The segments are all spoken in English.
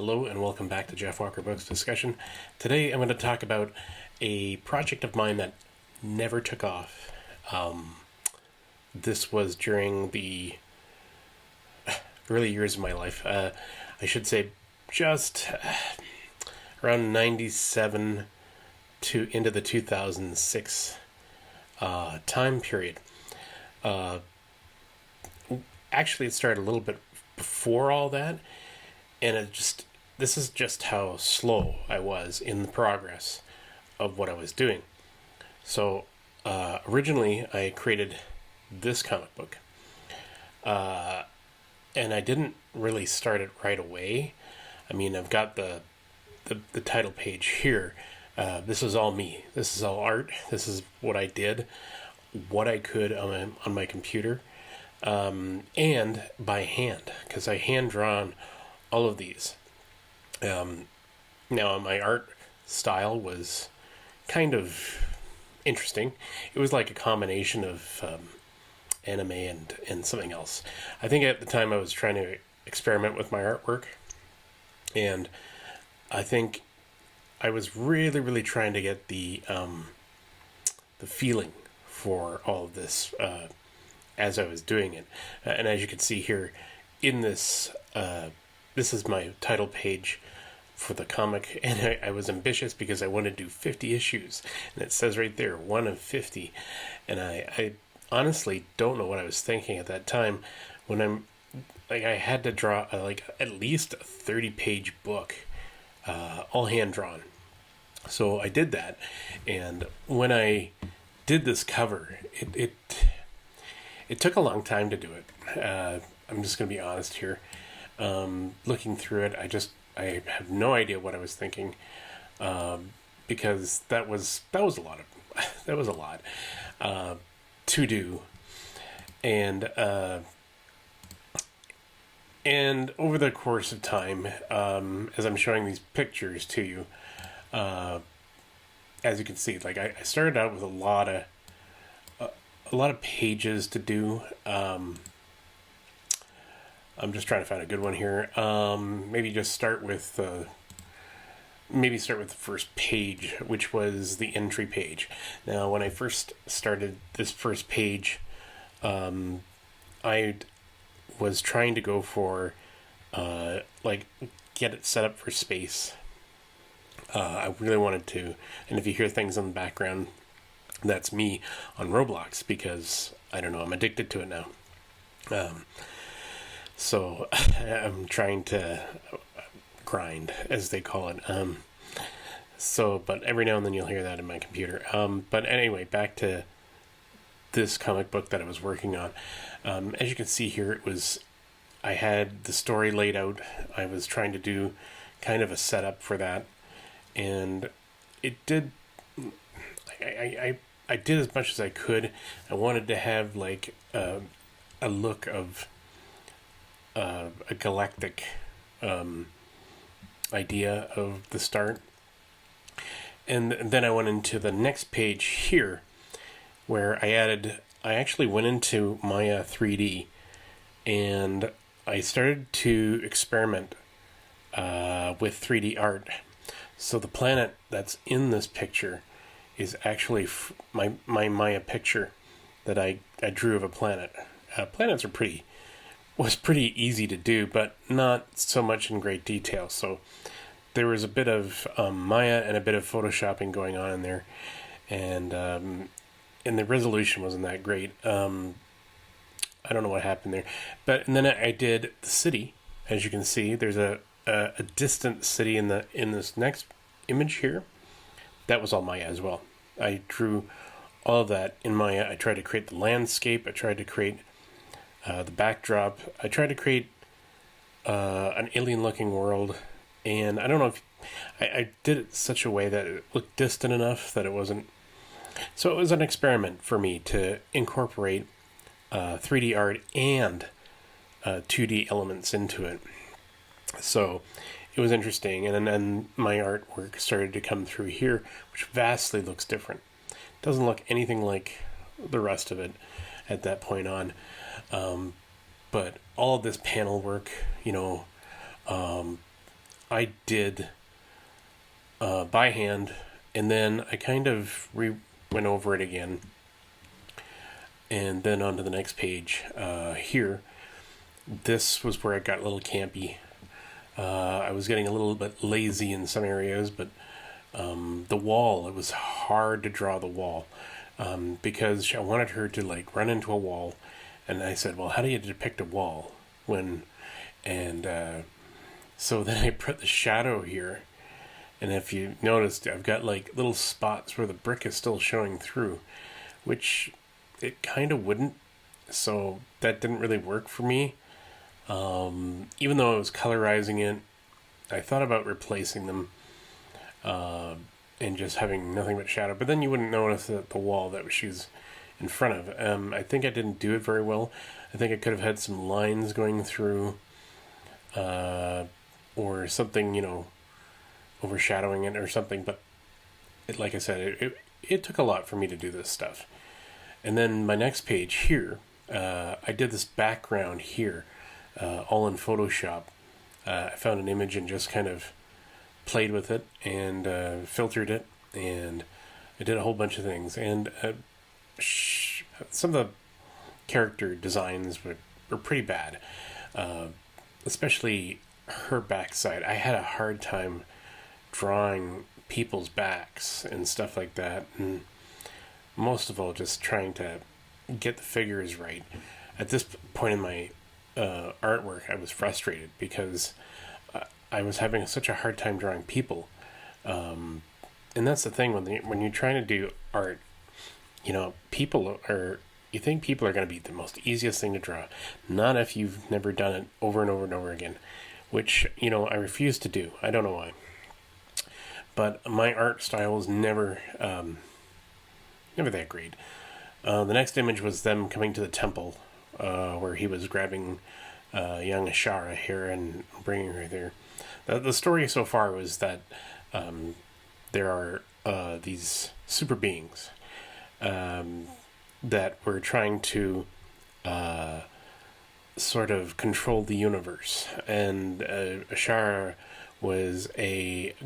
Hello and welcome back to Jeff Walker Books Discussion. Today I'm going to talk about a project of mine that never took off. This was during the early years of my life. I should say just around 97 to into the 2006 time period. Actually, it started a little bit before all that, and this is just how slow I was in the progress of what I was doing. So originally I created this comic book, and I didn't really start it right away. I mean, I've got the title page here. This is all me. This is all art. This is what I did, what I could on my computer, and by hand, because I hand drawn all of these. Now, my art style was kind of interesting. It was like a combination of anime and something else. I think at the time I was trying to experiment with my artwork, and I think I was really, really trying to get the feeling for all of this as I was doing it. And as you can see here in this, this is my title page for the comic, and I was ambitious because I wanted to do 50 issues, and it says right there, 1 of 50, and I honestly don't know what I was thinking at that time when I had to draw like at least a 30-page book, all hand-drawn. So I did that, and when I did this cover, it took a long time to do it. I'm just going to be honest here. Looking through it, I have no idea what I was thinking, because that was a lot to do, and over the course of time, as I'm showing these pictures to you, as you can see, like I started out with a lot of pages to do. I'm just trying to find a good one here. Maybe start with the first page, which was the entry page. Now, when I first started this first page, I was trying to go for get it set up for space. I really wanted to, and if you hear things in the background, that's me on Roblox, because I don't know, I'm addicted to it now. So I'm trying to grind, as they call it. But every now and then you'll hear that in my computer. But anyway, back to this comic book that I was working on. As you can see here, I had the story laid out. I was trying to do kind of a setup for that, and it did. I did as much as I could. I wanted to have like a look of a galactic idea of the start. And then I went into the next page here, where I actually went into Maya 3D, and I started to experiment with 3D art. So the planet that's in this picture is actually my Maya picture that I drew of a planet. Planets was pretty easy to do, but not so much in great detail. So there was a bit of Maya and a bit of photoshopping going on in there, and the resolution wasn't that great. I don't know what happened there, and then I did the city. As you can see, there's a distant city in this next image here. That was all Maya as well. I drew all of that in Maya. I tried to create the landscape. I tried to create the backdrop. I tried to create an alien-looking world, and I don't know if I did it such a way that it looked distant enough that it wasn't. So it was an experiment for me to incorporate 3D art and 2D elements into it. So it was interesting, and then my artwork started to come through here, which vastly looks different. It doesn't look anything like the rest of it at that point on. But all of this panel work, I did by hand, and then I kind of went over it again, and then on to the next page here. This was where it got a little campy. I was getting a little bit lazy in some areas, but the wall, it was hard to draw the wall because I wanted her to like run into a wall, and I said, well, how do you depict a wall when, and so then I put the shadow here, and if you noticed, I've got like little spots where the brick is still showing through, which it kind of wouldn't, so that didn't really work for me. Even though I was colorizing it, I thought about replacing them and just having nothing but shadow. But then you wouldn't notice that the wall that she's in front of. I think I didn't do it very well. I think I could have had some lines going through or something, overshadowing it or something. But like I said, it took a lot for me to do this stuff. And then my next page here, I did this background here. All in Photoshop. I found an image and just kind of played with it and filtered it, and I did a whole bunch of things. And some of the character designs were pretty bad, especially her backside. I had a hard time drawing people's backs and stuff like that, and most of all just trying to get the figures right. At this point in my artwork, I was frustrated because I was having such a hard time drawing people, and that's the thing when you're trying to do art, people are, you think people are going to be the most easiest thing to draw, not if you've never done it over and over and over again, which I refuse to do. I don't know why, but my art style was never that great. The next image was them coming to the temple, where he was grabbing young Ashara here and bringing her there. The story so far was that there are these super beings that were trying to sort of control the universe, and Ashara was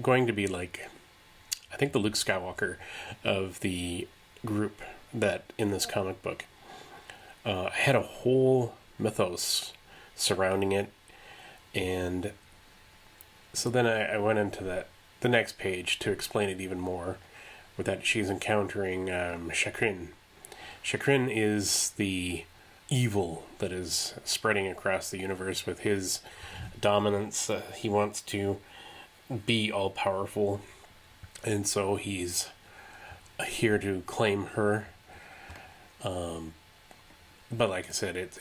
going to be like, I think, the Luke Skywalker of the group that in this comic book. I had a whole mythos surrounding it, and so then I went into the next page to explain it even more, with that she's encountering Chakrin. Chakrin is the evil that is spreading across the universe with his dominance. He wants to be all-powerful, and so he's here to claim her. But like I said, it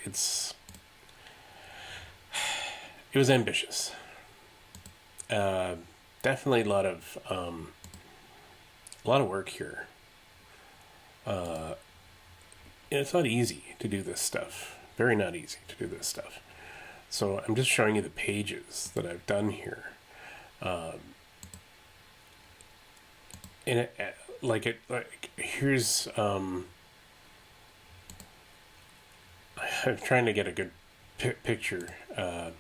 was ambitious. Definitely a lot of work here. It's not easy to do this stuff. Very not easy to do this stuff. So I'm just showing you the pages that I've done here. And here's I'm trying to get a good picture, and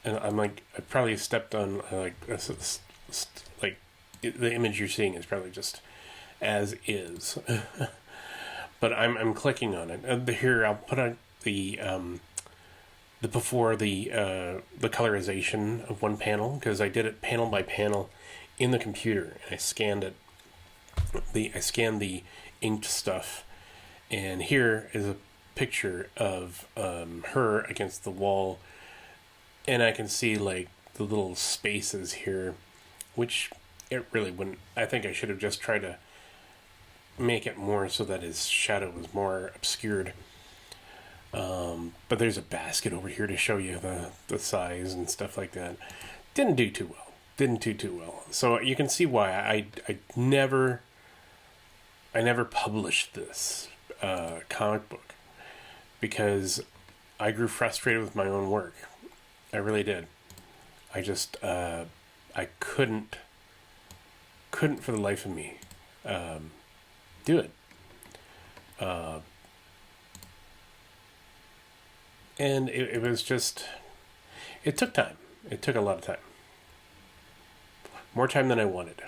I'm like, I probably stepped on the image you're seeing is probably just as is, but I'm clicking on it. Here I'll put on the before the colorization of one panel, because I did it panel by panel in the computer, and I scanned it. I scanned the inked stuff. And here is a picture of her against the wall, and I can see like the little spaces here, which it really wouldn't. I think I should have just tried to make it more so that his shadow was more obscured. But there's a basket over here to show you the size and stuff like that. Didn't do too well. So you can see why I never published this comic book, because I grew frustrated with my own work. I really did. I just I couldn't for the life of me do it. And it was just, it took time. It took a lot of time. More time than I wanted.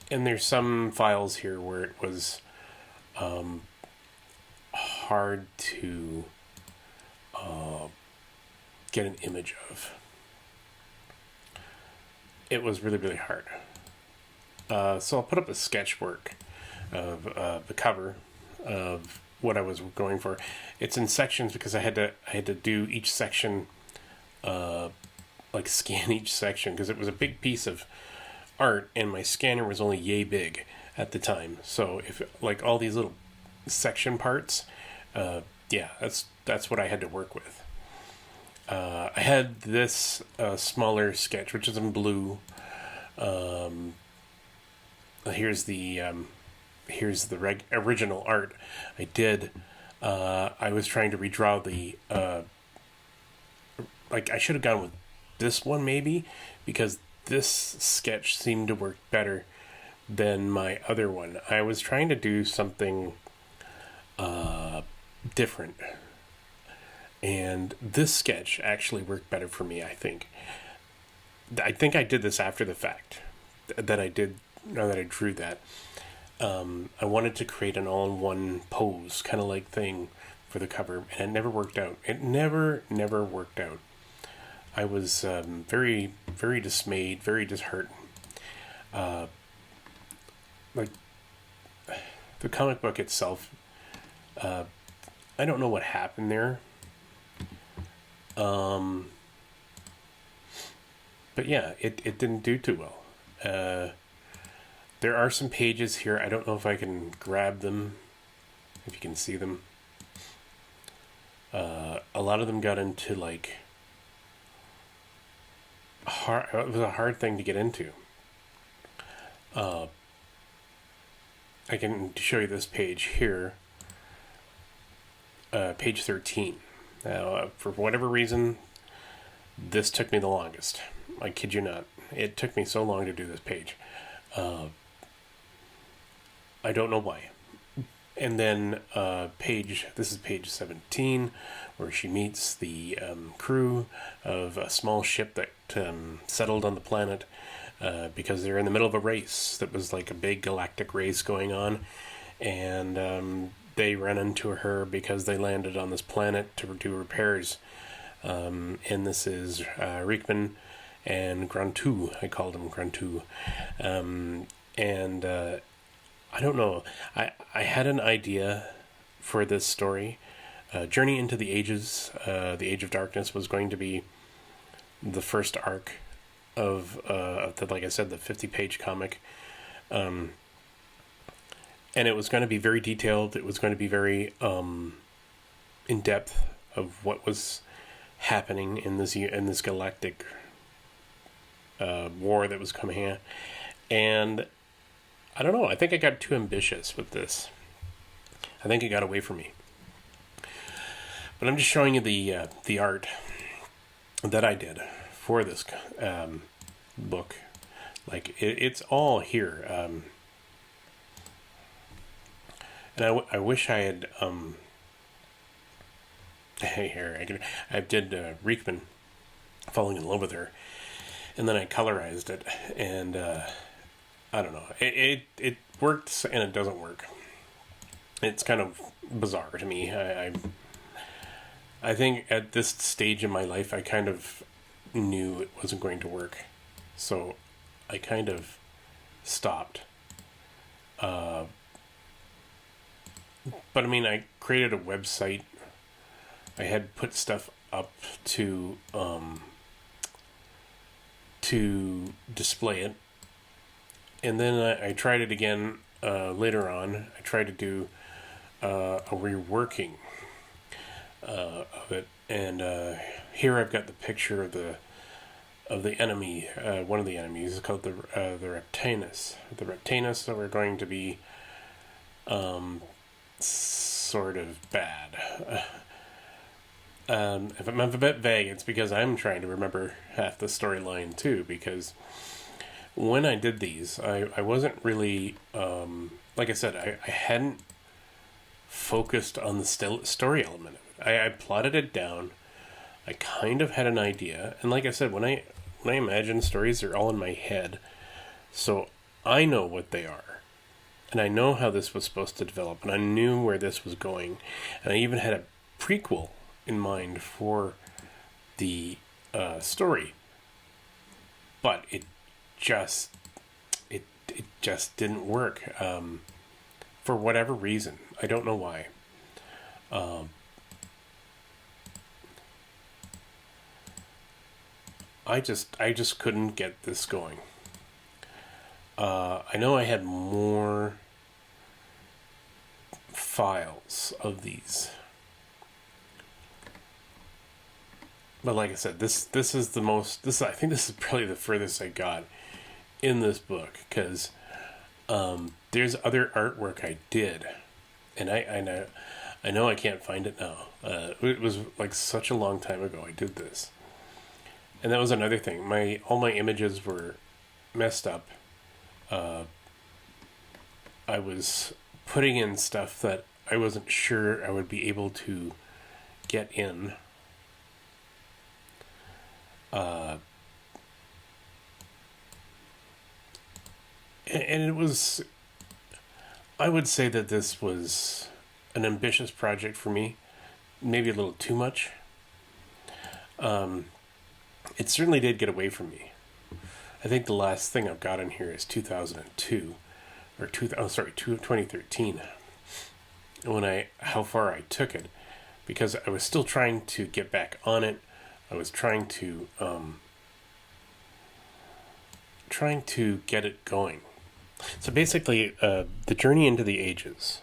And there's some files here where it was hard to get an image of. It was really, really hard. So I'll put up a sketchwork of the cover of what I was going for. It's in sections because I had to do each section, like scan each section, because it was a big piece of art and my scanner was only yay big at the time. So if like all these little section parts, yeah, that's what I had to work with. I had this smaller sketch, which is in blue. Here's the original art I did. I was trying to redraw the like I should have gone with this one maybe, because this sketch seemed to work better than my other one. I was trying to do something different, and this sketch actually worked better for me. I think I did this after the fact. That I did now that I drew that. I wanted to create an all-in-one pose kind of like thing for the cover, and it never worked out. It never worked out. I was very, very dismayed, very disheartened. Like the comic book itself, I don't know what happened there. But yeah, it didn't do too well. There are some pages here. I don't know if I can grab them, if you can see them. A lot of them got into like hard. It was a hard thing to get into. I can show you this page here. Page 13. Now, for whatever reason, this took me the longest. I kid you not. It took me so long to do this page. I don't know why. And then this is page 17, where she meets the crew of a small ship that settled on the planet because they're in the middle of a race that was like a big galactic race going on. And they run into her because they landed on this planet to do repairs. And this is Riekman and Grantu. I called him Grantu. I don't know. I had an idea for this story. Journey into the Ages, the Age of Darkness, was going to be the first arc of like I said, the 50-page comic. And it was going to be very detailed. It was going to be very in depth of what was happening in this galactic war that was coming in. And I don't know. I think I got too ambitious with this. I think it got away from me. But I'm just showing you the art that I did for this book. Like it's all here. And I wish I had. Here I did Riekman, falling in love with her, and then I colorized it, and I don't know. It works and it doesn't work. It's kind of bizarre to me. I think at this stage in my life, I kind of knew it wasn't going to work, so I kind of stopped. But I mean, I created a website. I had put stuff up to display it. And then I tried it again later on. I tried to do a reworking of it, and here I've got the picture of the enemy. One of the enemies is called the Reptanus. The Reptanus are going to be sort of bad. If I'm a bit vague, it's because I'm trying to remember half the storyline too, because when I did these, I wasn't really, like I said, I hadn't focused on the story element of it. I plotted it down. I kind of had an idea, and like I said, when I imagine stories, they're all in my head, so I know what they are, and I know how this was supposed to develop, and I knew where this was going, and I even had a prequel in mind for the story, but just it just didn't work for whatever reason. I don't know why. I just couldn't get this going. I know I had more files of these, but like I said, this is the most. This I think this is probably the furthest I got in this book, because there's other artwork I did, and I know I can't find it now. It was like such a long time ago I did this. And that was another thing. All my images were messed up. I was putting in stuff that I wasn't sure I would be able to get in. And it was, I would say that this was an ambitious project for me. Maybe a little too much. It certainly did get away from me. I think the last thing I've got in here is 2002, or 2013. How far I took it, because I was still trying to get back on it. I was trying to get it going. So basically, the Journey into the Ages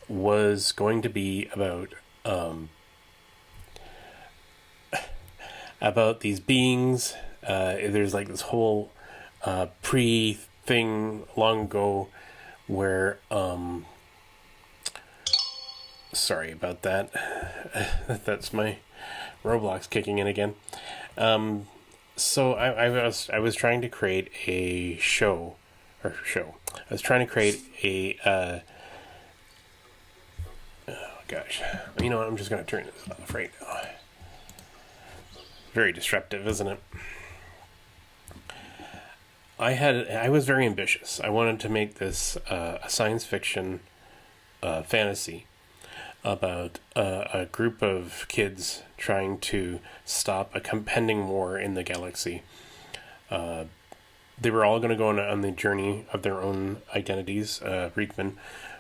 was going to be about these beings. There's like this whole pre-thing long ago where sorry about that. That's my Roblox kicking in again. So I was trying to create a show. I was trying to create a oh gosh. You know what, I'm just gonna turn this off right now. Very disruptive, isn't it? I was very ambitious. I wanted to make this a science fiction fantasy about a group of kids trying to stop a impending war in the galaxy. They were all going to go on the journey of their own identities. Riekman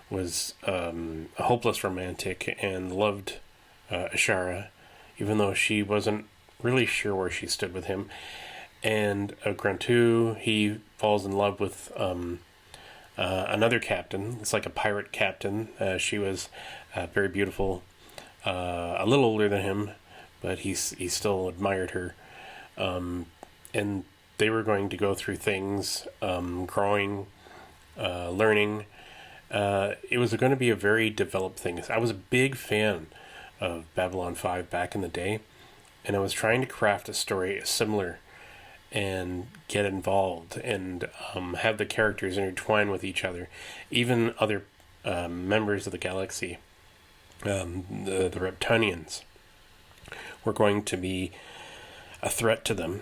was a hopeless romantic and loved Ashara, even though she wasn't really sure where she stood with him. And Grantu, he falls in love with another captain. It's like a pirate captain. She was very beautiful, a little older than him, but he still admired her. And they were going to go through things, growing, learning. It was going to be a very developed thing. I was a big fan of Babylon 5 back in the day, and I was trying to craft a story similar and get involved and have the characters intertwine with each other, even other members of the galaxy. The Reptunians were going to be a threat to them,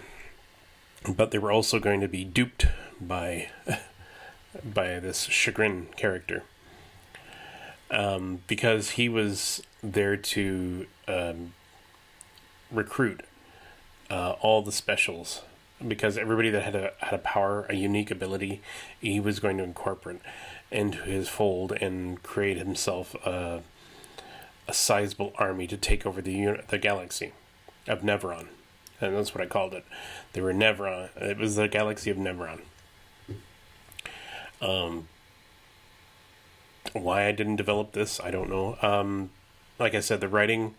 but they were also going to be duped by this Chagrin character, because he was there to recruit all the specials, because everybody that had a power, a unique ability, he was going to incorporate into his fold and create himself a sizable army to take over the galaxy of Neveron. And that's what I called it. They were Neveron. It was the galaxy of Neveron. Why I didn't develop this, I don't know. Like I said, the writing,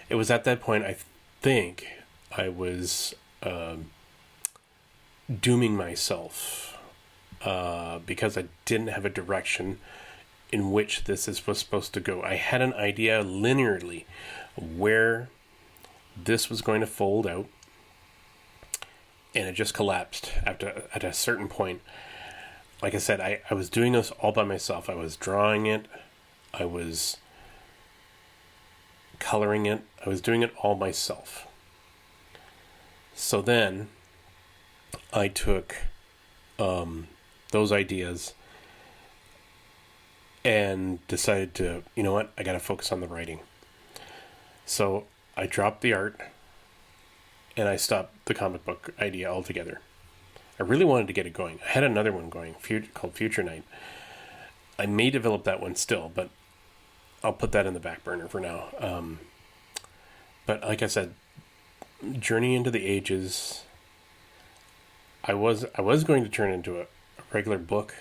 it was at that point, I think, I was dooming myself because I didn't have a direction in which this was supposed to go. I had an idea linearly where this was going to fold out, and it just collapsed at a certain point. Like I said, I was doing this all by myself. I was drawing it. I was coloring it. I was doing it all myself. So then I took those ideas and decided to, you know what, I got to focus on the writing. So I dropped the art and I stopped the comic book idea altogether. I really wanted to get it going. I had another one going called Future Night. I may develop that one still, but I'll put that in the back burner for now. But like I said, Journey into the Ages, I was going to turn into a regular book,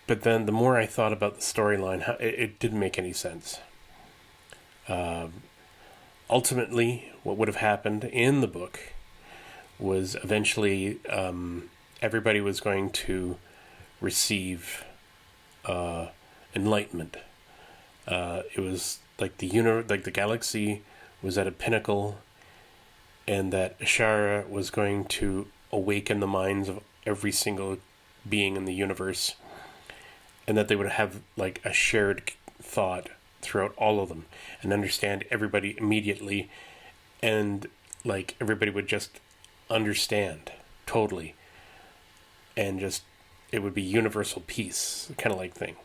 but then the more I thought about the storyline, it didn't make any sense. Ultimately, what would have happened in the book was eventually everybody was going to receive enlightenment. It was like the galaxy was at a pinnacle, and that Ashara was going to awaken the minds of every single being in the universe, and that they would have like a shared thought throughout all of them and understand everybody immediately, and like everybody would just understand totally, and just it would be universal peace kind of like thing.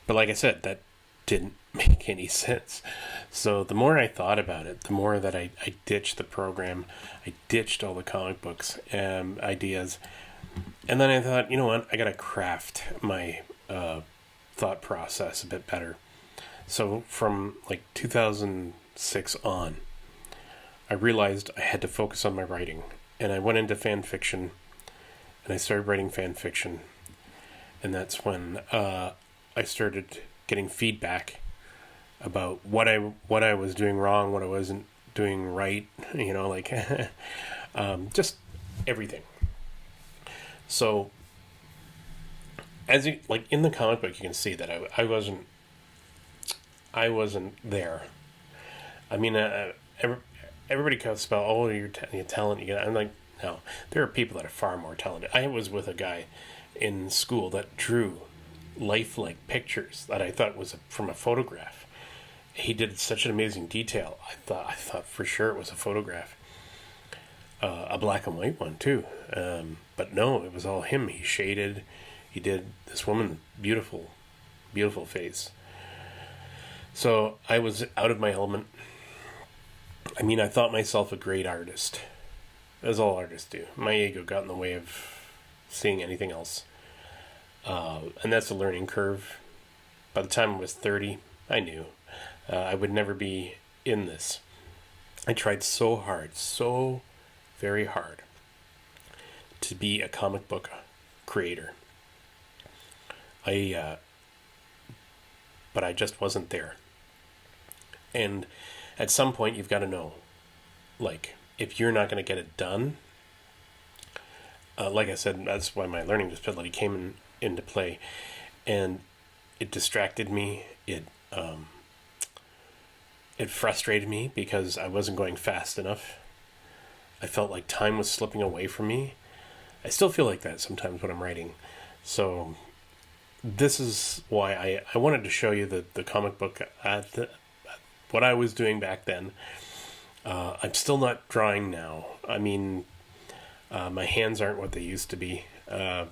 But like I said, that didn't make any sense. So the more I thought about it, the more that I ditched the program. I ditched all the comic books ideas. And then I thought, you know what, I gotta craft my thought process a bit better. So from like 2006 on, I realized I had to focus on my writing. And I went into fan fiction, and I started writing fan fiction. And that's when I started getting feedback about what I was doing wrong, what I wasn't doing right, like just everything. So as you like in the comic book, you can see that I wasn't there. I mean, everybody talks about your talent. I'm like, no, there are people that are far more talented. I was with a guy in school that drew lifelike pictures that I thought was from a photograph. He did such an amazing detail. I thought for sure it was a photograph, a black and white one too. But no, it was all him. He shaded. He did this woman beautiful, beautiful face. So I was out of my element. I mean, I thought myself a great artist, as all artists do. My ego got in the way of seeing anything else. And that's a learning curve. By the time I was 30, I knew I would never be in this. I tried so hard, so very hard, to be a comic book creator. But I just wasn't there. And at some point, you've got to know, like, if you're not going to get it done, like I said, that's why my learning disability came into play, and it distracted me. It frustrated me because I wasn't going fast enough. I felt like time was slipping away from me. I still feel like that sometimes when I'm writing. So this is why I wanted to show you the comic book, what I was doing back then. I'm still not drawing now. I mean, my hands aren't what they used to be. I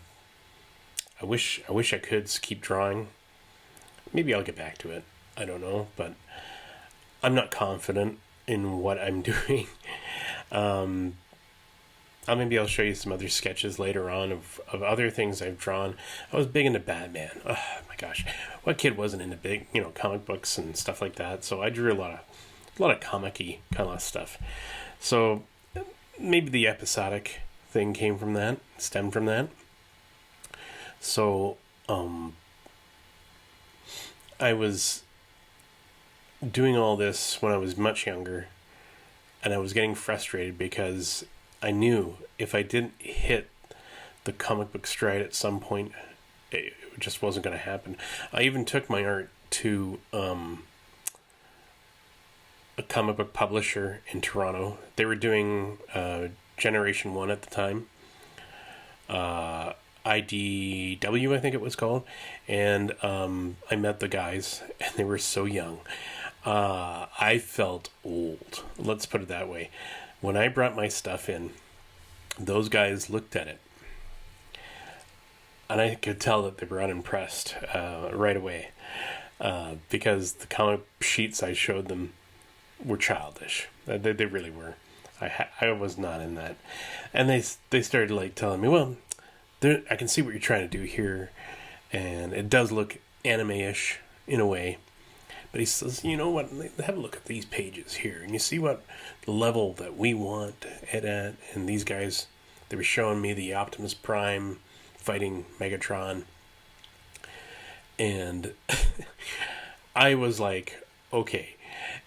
wish I could keep drawing. Maybe I'll get back to it. I don't know, but I'm not confident in what I'm doing. Maybe I'll show you some other sketches later on of other things I've drawn. I was big into Batman. Oh my gosh, what kid wasn't into big, comic books and stuff like that? So I drew a lot of comic-y kind of stuff. So maybe the episodic thing stemmed from that. So I was doing all this when I was much younger, and I was getting frustrated because I knew if I didn't hit the comic book stride at some point, it just wasn't going to happen. I even took my art to a comic book publisher in Toronto. They were doing Generation 1 at the time. IDW, I think it was called. And I met the guys, and they were so young. I felt old. Let's put it that way. When I brought my stuff in, those guys looked at it, and I could tell that they were unimpressed right away, because the comic sheets I showed them were childish. They really were. I was not in that, and they started like telling me, well, I can see what you're trying to do here, and it does look anime-ish in a way. But he says, you know what, have a look at these pages here, and you see what level that we want it at. And these guys, they were showing me the Optimus Prime fighting Megatron. And I was like, okay.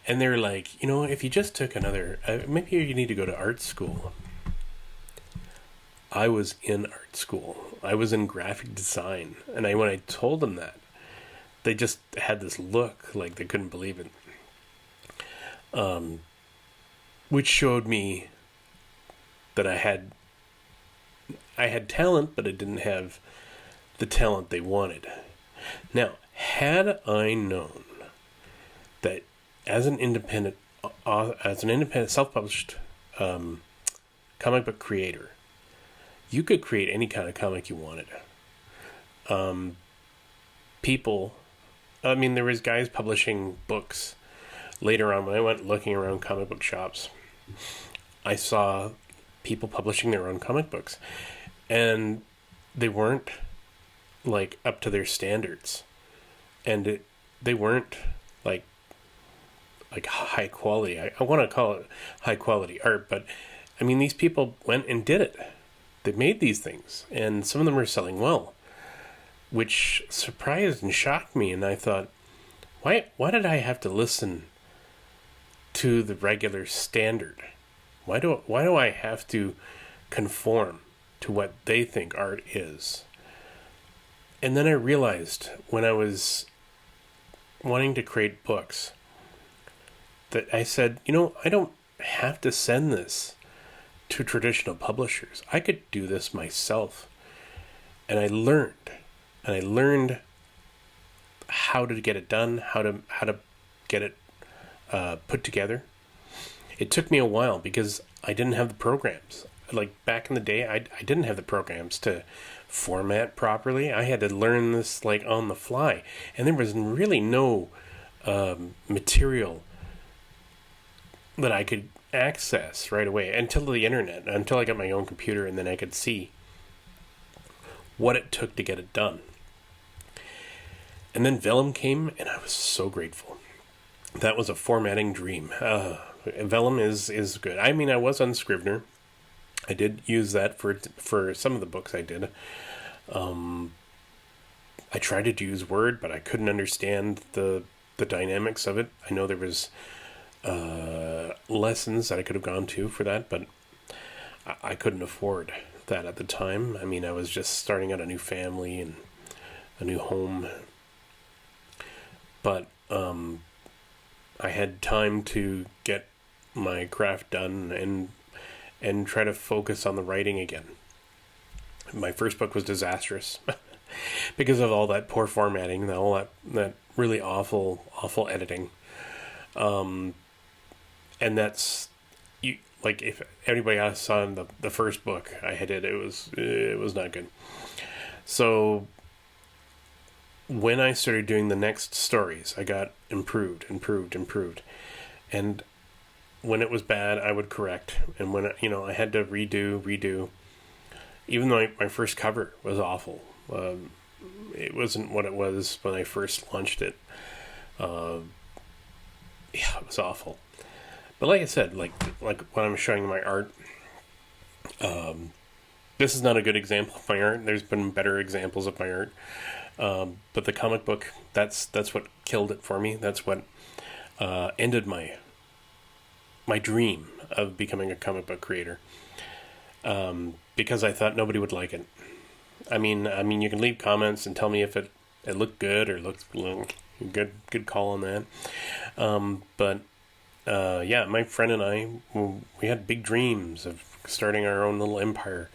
And they were like, you know, if you just took another, maybe you need to go to art school. I was in art school. I was in graphic design. And when I told them that, they just had this look like they couldn't believe it. Which showed me that I had talent, but I didn't have the talent they wanted. Now, had I known that as an independent self-published comic book creator, you could create any kind of comic you wanted. There was guys publishing books. Later on, when I went looking around comic book shops, I saw people publishing their own comic books, and they weren't like up to their standards, and they weren't like high quality. I want to call it high quality art, but I mean, these people went and did it. They made these things, and some of them are selling well, which surprised and shocked me. And I thought, why did I have to listen to the regular standard? Why do I have to conform to what they think art is? And then I realized, when I was wanting to create books, that I said, you know, I don't have to send this to traditional publishers. I could do this myself. And I learned how to get it done, how to get it put together. It took me a while because I didn't have the programs. Like back in the day, I didn't have the programs to format properly. I had to learn this like on the fly, and there was really no material that I could access right away until the internet, until I got my own computer, and then I could see what it took to get it done. And then Vellum came, and I was so grateful. That was a formatting dream. Vellum is good. I mean, I was on Scrivener. I did use that for some of the books I did. I tried to use Word, but I couldn't understand the dynamics of it. I know there was lessons that I could have gone to for that, but I couldn't afford that at the time. I mean, I was just starting out a new family and a new home. But I had time to get my craft done and try to focus on the writing again. My first book was disastrous because of all that poor formatting, all that really awful editing. And that's, like, if everybody else saw the first book I did, it was not good. So when I started doing the next stories, I got improved. And when it was bad, I would correct. And when I had to redo, even though my first cover was awful, it wasn't what it was when I first launched it. It was awful. But like I said, like when I'm showing my art, this is not a good example of my art. There's been better examples of my art. But the comic book, that's what killed it for me. That's what ended my dream of becoming a comic book creator. Because I thought nobody would like it. I mean, you can leave comments and tell me if it looked good or looked good call on that. But my friend and I, we had big dreams of starting our own little empire.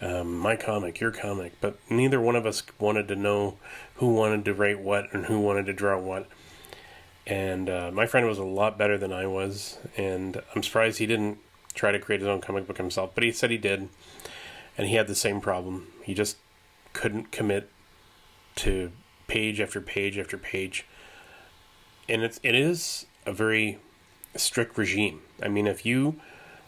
My comic, your comic, but neither one of us wanted to know who wanted to write what and who wanted to draw what. And my friend was a lot better than I was, and I'm surprised he didn't try to create his own comic book himself, but he said he did, and he had the same problem. He just couldn't commit to page after page after page. And it is a very strict regime. I mean, if you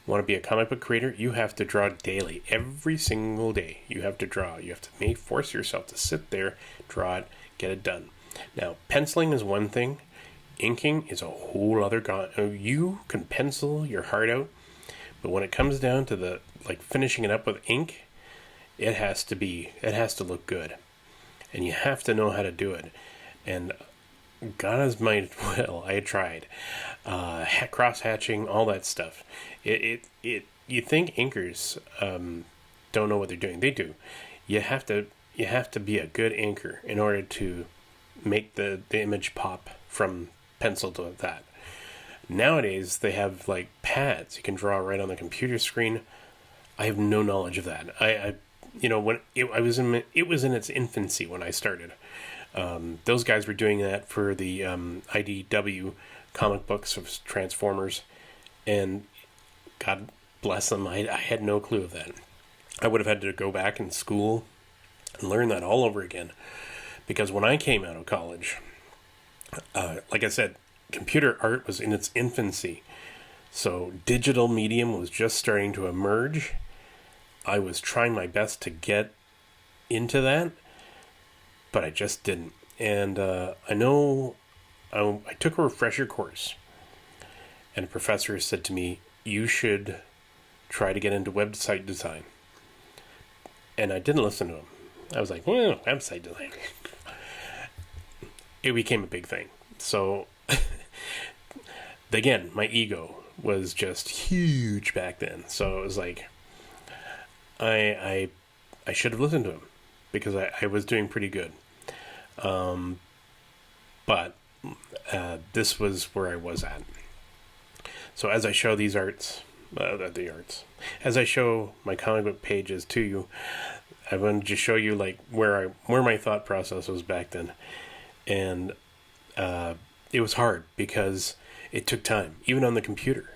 want to be a comic book creator, you have to draw daily. Every single day you have to draw. You have to force yourself to sit there, draw it, get it done. Now, penciling is one thing. Inking is a whole other you can pencil your heart out, but when it comes down to the finishing it up with ink, it has to look good, and you have to know how to do it. And God as might will, I tried cross hatching, all that stuff. You think inkers don't know what they're doing? They do. You have to be a good inker in order to make the image pop from pencil to that. Nowadays they have pads you can draw right on the computer screen. I have no knowledge of that. When it was in its infancy when I started. Those guys were doing that for the IDW comic books of Transformers, and God bless them, I had no clue of that. I would have had to go back in school and learn that all over again, because when I came out of college, like I said, computer art was in its infancy. So digital medium was just starting to emerge. I was trying my best to get into that, but I just didn't. And I know I took a refresher course, and a professor said to me, you should try to get into website design. And I didn't listen to him. I was like, well, website design. It became a big thing. So, again, my ego was just huge back then. So it was like, I should have listened to him, because I was doing pretty good. But this was where I was at. So as I show these as I show my comic book pages to you, I wanted to show you where my thought process was back then. And it was hard because it took time, even on the computer.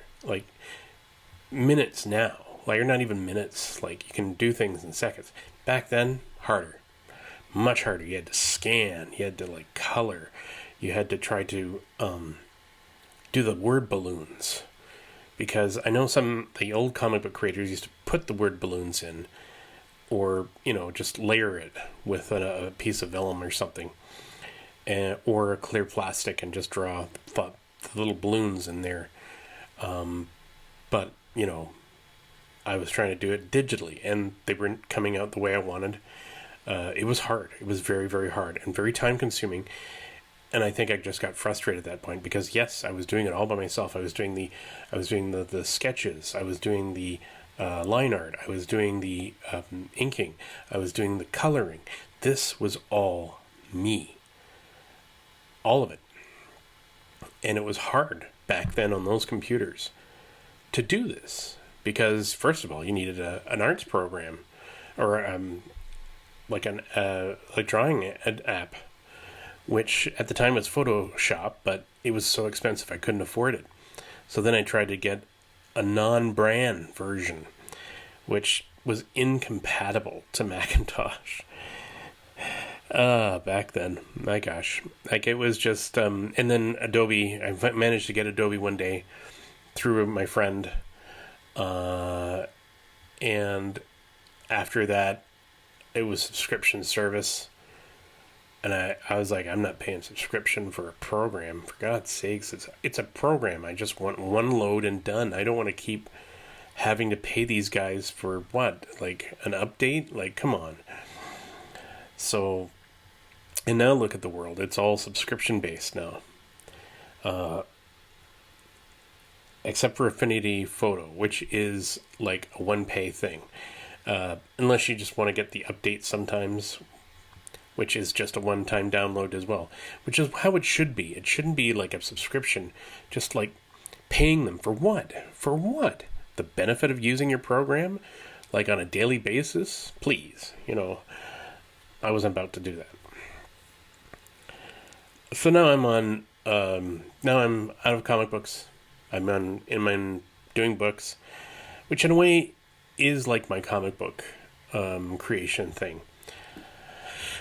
Minutes now, or not even minutes. You can do things in seconds. Back then, harder, much harder. You had to scan, you had to color, you had to try to do the word balloons, because I know the old comic book creators used to put the word balloons in, or just layer it with a piece of vellum or something. Or a clear plastic, and just draw the little balloons in there. But, I was trying to do it digitally, and they weren't coming out the way I wanted. It was hard. It was very, very hard and very time consuming. And I think I just got frustrated at that point, because yes, I was doing it all by myself. I was doing the sketches. I was doing the line art. I was doing the inking. I was doing the coloring. This was all me. All of it. And it was hard back then on those computers to do this, because first of all, you needed an arts program, or a drawing app, which at the time was Photoshop, but it was so expensive I couldn't afford it. So then I tried to get a non-brand version, which was incompatible to Macintosh. Back then, my gosh, it was just, and then Adobe, I managed to get Adobe one day through my friend, and after that, it was subscription service, and I was like, I'm not paying subscription for a program, for God's sakes. It's a program. I just want one load and done. I don't want to keep having to pay these guys for what, an update? Come on. So, and now look at the world. It's all subscription based now. Except for Affinity Photo, which is a one pay thing. Unless you just want to get the updates sometimes, which is just a one-time download as well. Which is how it should be. It shouldn't be a subscription. Just paying them for what? For what? The benefit of using your program? On a daily basis? Please. I wasn't about to do that. So now I'm on now I'm out of comic books. I'm doing books, which in a way is like my comic book creation thing.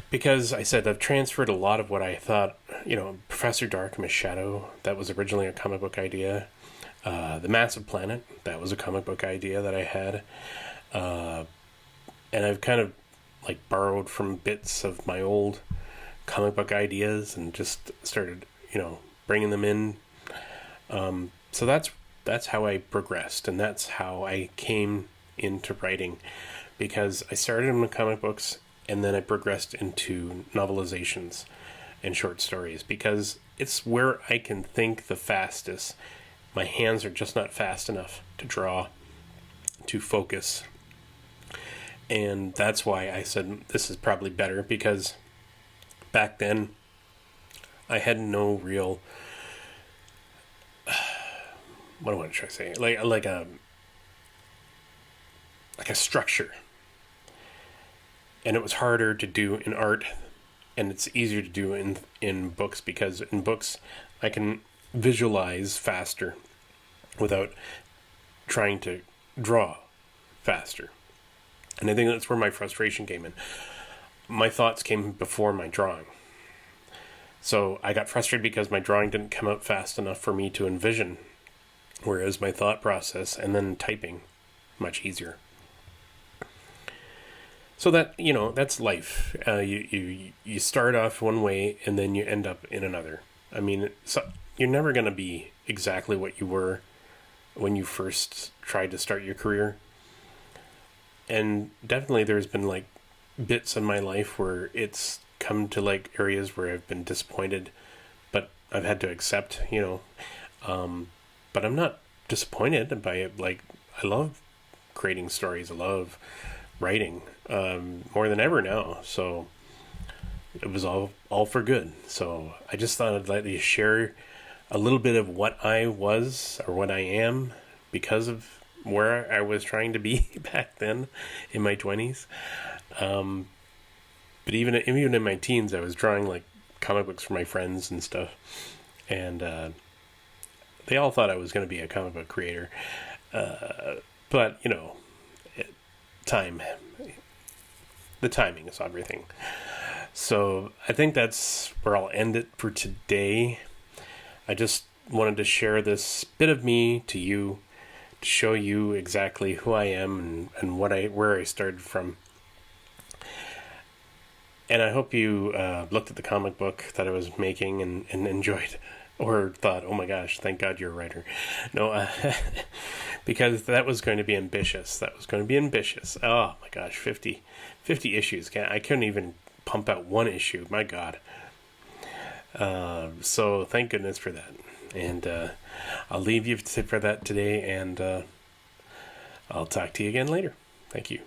Because I said I've transferred a lot of what I thought, Professor Darkness Shadow, that was originally a comic book idea. The Massive Planet, that was a comic book idea that I had. And I've kind of like borrowed from bits of my old comic book ideas and just started, bringing them in. So that's how I progressed, and that's how I came into writing, because I started in the comic books and then I progressed into novelizations and short stories, because it's where I can think the fastest. My hands are just not fast enough to draw, to focus. And that's why I said this is probably better, because back then I had no real what am I trying to say? Like a structure. And it was harder to do in art, and it's easier to do in books, because in books I can visualize faster without trying to draw faster. And I think that's where my frustration came in. My thoughts came before my drawing. So I got frustrated because my drawing didn't come out fast enough for me to envision, whereas my thought process and then typing, much easier. So that's life. You start off one way and then you end up in another. I mean, you're never going to be exactly what you were when you first tried to start your career. And definitely there's been like bits in my life where it's come to like areas where I've been disappointed, but I've had to accept, but I'm not disappointed by it. Like, I love creating stories. I love writing more than ever now. So it was all for good. So I just thought I'd let you share a little bit of what I was or what I am because of where I was trying to be back then in my 20s. But even in my teens, I was drawing like comic books for my friends and stuff. And they all thought I was going to be a comic book creator. But, the timing is everything. So I think that's where I'll end it for today. I just wanted to share this bit of me to you, to show you exactly who I am and where I started from. And I hope you looked at the comic book that I was making and enjoyed, or thought, oh my gosh, thank God you're a writer. No, because that was going to be ambitious. Oh my gosh, 50 issues. I couldn't even pump out one issue. My God. So thank goodness for that. And I'll leave you for that today, and I'll talk to you again later. Thank you.